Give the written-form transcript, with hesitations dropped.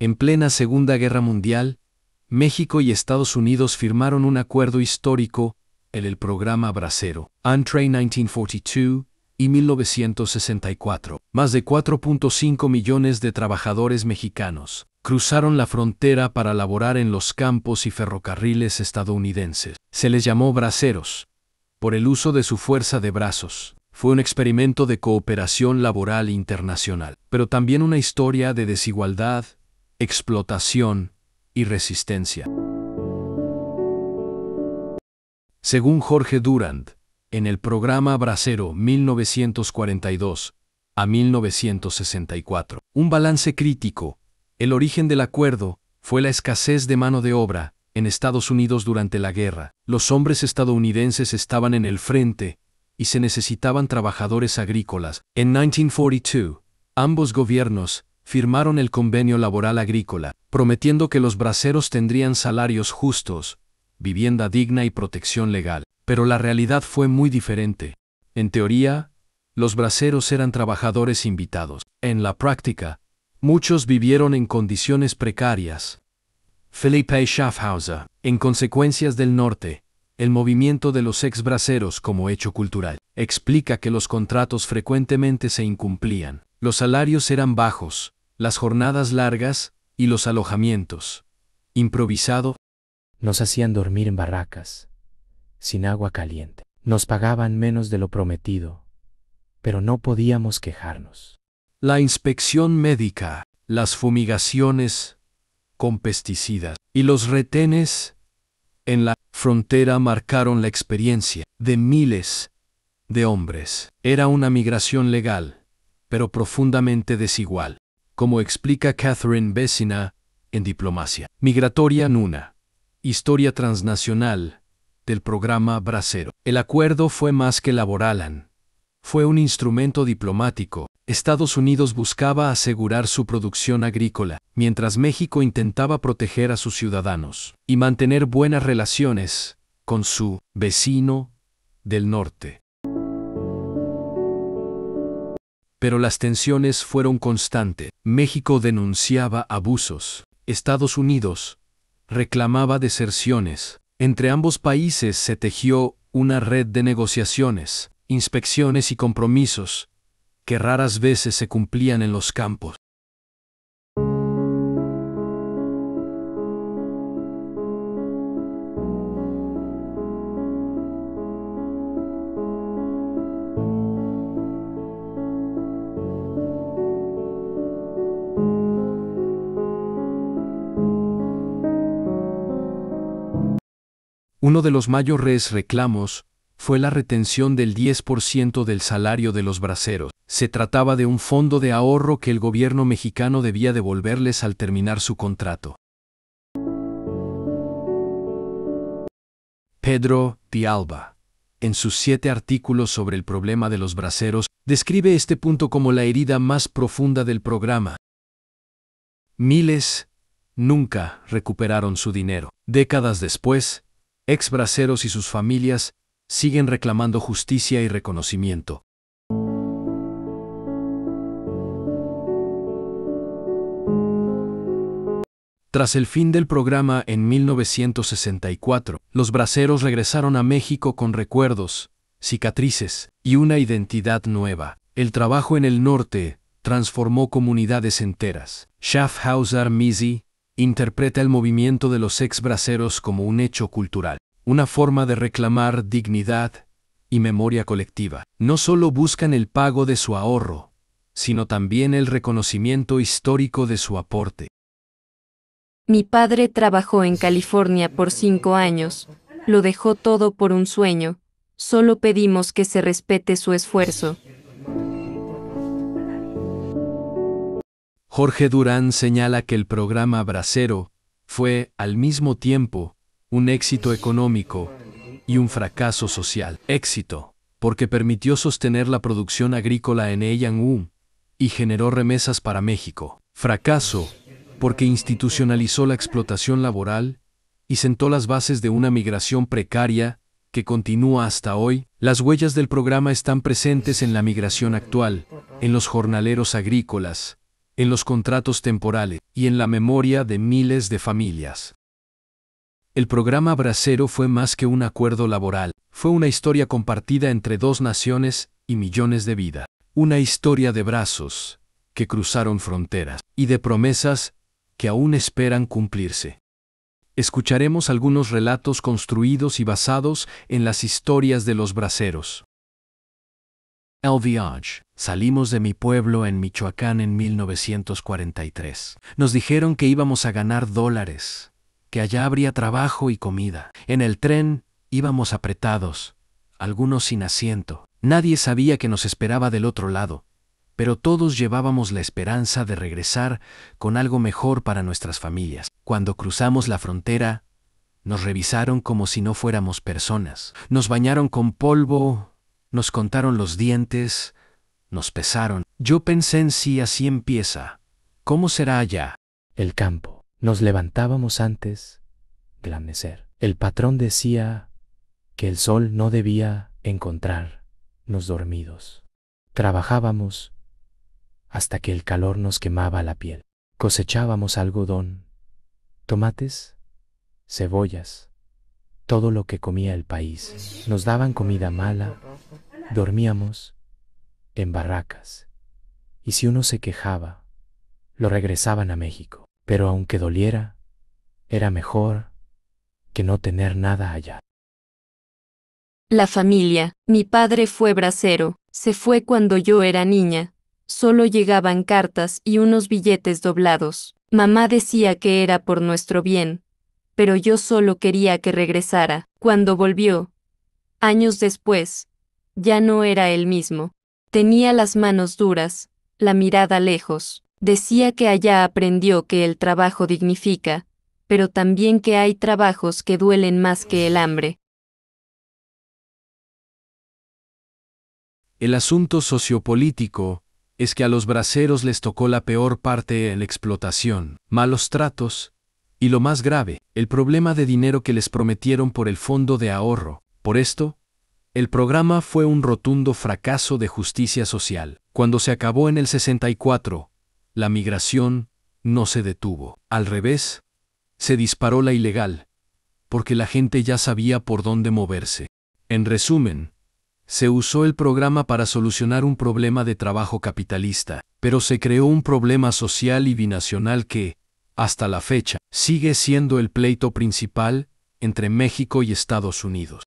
En plena Segunda Guerra Mundial, México y Estados Unidos firmaron un acuerdo histórico, el Programa Bracero, entre 1942 y 1964. Más de 4.5 millones de trabajadores mexicanos cruzaron la frontera para laborar en los campos y ferrocarriles estadounidenses. Se les llamó braceros, por el uso de su fuerza de brazos. Fue un experimento de cooperación laboral internacional, pero también una historia de desigualdad, explotación y resistencia. Según Jorge Durand, en el Programa Bracero 1942 a 1964, un balance crítico, el origen del acuerdo, fue la escasez de mano de obra en Estados Unidos durante la guerra. Los hombres estadounidenses estaban en el frente y se necesitaban trabajadores agrícolas. En 1942, ambos gobiernos firmaron el Convenio Laboral Agrícola, prometiendo que los braceros tendrían salarios justos, vivienda digna y protección legal. Pero la realidad fue muy diferente. En teoría, los braceros eran trabajadores invitados. En la práctica, muchos vivieron en condiciones precarias. Felipe Schaffhauser, en Consecuencias del Norte, el movimiento de los ex-braceros como hecho cultural, explica que los contratos frecuentemente se incumplían. Los salarios eran bajos, las jornadas largas y los alojamientos improvisado. Nos hacían dormir en barracas, sin agua caliente. Nos pagaban menos de lo prometido, pero no podíamos quejarnos. La inspección médica, las fumigaciones con pesticidas y los retenes en la frontera marcaron la experiencia de miles de hombres. Era una migración legal, pero profundamente desigual, como explica Catherine Bessina en Diplomacia Migratoria en una historia transnacional del Programa Bracero. El acuerdo fue más que laboral, fue un instrumento diplomático. Estados Unidos buscaba asegurar su producción agrícola, mientras México intentaba proteger a sus ciudadanos y mantener buenas relaciones con su vecino del norte. Pero las tensiones fueron constantes. México denunciaba abusos. Estados Unidos reclamaba deserciones. Entre ambos países se tejió una red de negociaciones, inspecciones y compromisos que raras veces se cumplían en los campos. Uno de los mayores reclamos fue la retención del 10% del salario de los braceros. Se trataba de un fondo de ahorro que el gobierno mexicano debía devolverles al terminar su contrato. Pedro de Alba, en sus 7 artículos sobre el problema de los braceros, describe este punto como la herida más profunda del programa. Miles nunca recuperaron su dinero. Décadas después, ex-braceros y sus familias siguen reclamando justicia y reconocimiento. Tras el fin del programa en 1964, los braceros regresaron a México con recuerdos, cicatrices y una identidad nueva. El trabajo en el norte transformó comunidades enteras. Schaffhauser Misi interpreta el movimiento de los ex-braceros como un hecho cultural, una forma de reclamar dignidad y memoria colectiva. No solo buscan el pago de su ahorro, sino también el reconocimiento histórico de su aporte. Mi padre trabajó en California por 5 años, lo dejó todo por un sueño, solo pedimos que se respete su esfuerzo. Jorge Durán señala que el programa Bracero fue, al mismo tiempo, un éxito económico y un fracaso social. Éxito, porque permitió sostener la producción agrícola en Eyang y generó remesas para México. Fracaso, porque institucionalizó la explotación laboral y sentó las bases de una migración precaria que continúa hasta hoy. Las huellas del programa están presentes en la migración actual, en los jornaleros agrícolas, en los contratos temporales y en la memoria de miles de familias. El programa Bracero fue más que un acuerdo laboral, fue una historia compartida entre dos naciones y millones de vidas. Una historia de brazos que cruzaron fronteras y de promesas que aún esperan cumplirse. Escucharemos algunos relatos construidos y basados en las historias de los braceros. El viaje. Salimos de mi pueblo en Michoacán en 1943. Nos dijeron que íbamos a ganar dólares, que allá habría trabajo y comida. En el tren íbamos apretados, algunos sin asiento. Nadie sabía qué nos esperaba del otro lado, pero todos llevábamos la esperanza de regresar con algo mejor para nuestras familias. Cuando cruzamos la frontera, nos revisaron como si no fuéramos personas. Nos bañaron con polvo, nos contaron los dientes, nos pesaron. Yo pensé en sí, así empieza. ¿Cómo será allá? El campo. Nos levantábamos antes del amanecer. El patrón decía que el sol no debía encontrarnos dormidos. Trabajábamos hasta que el calor nos quemaba la piel. Cosechábamos algodón, tomates, cebollas, todo lo que comía el país. Nos daban comida mala, dormíamos en barracas, y si uno se quejaba, lo regresaban a México. Pero aunque doliera, era mejor que no tener nada allá. La familia. Mi padre fue bracero, se fue cuando yo era niña. Solo llegaban cartas y unos billetes doblados. Mamá decía que era por nuestro bien, pero yo solo quería que regresara. Cuando volvió, años después, ya no era el mismo. Tenía las manos duras, la mirada lejos. Decía que allá aprendió que el trabajo dignifica, pero también que hay trabajos que duelen más que el hambre. El asunto sociopolítico es que a los braceros les tocó la peor parte en la explotación, malos tratos, y lo más grave, el problema de dinero que les prometieron por el fondo de ahorro. Por esto, el programa fue un rotundo fracaso de justicia social. Cuando se acabó en el 64, la migración no se detuvo. Al revés, se disparó la ilegal, porque la gente ya sabía por dónde moverse. En resumen, se usó el programa para solucionar un problema de trabajo capitalista, pero se creó un problema social y binacional que, hasta la fecha, sigue siendo el pleito principal entre México y Estados Unidos.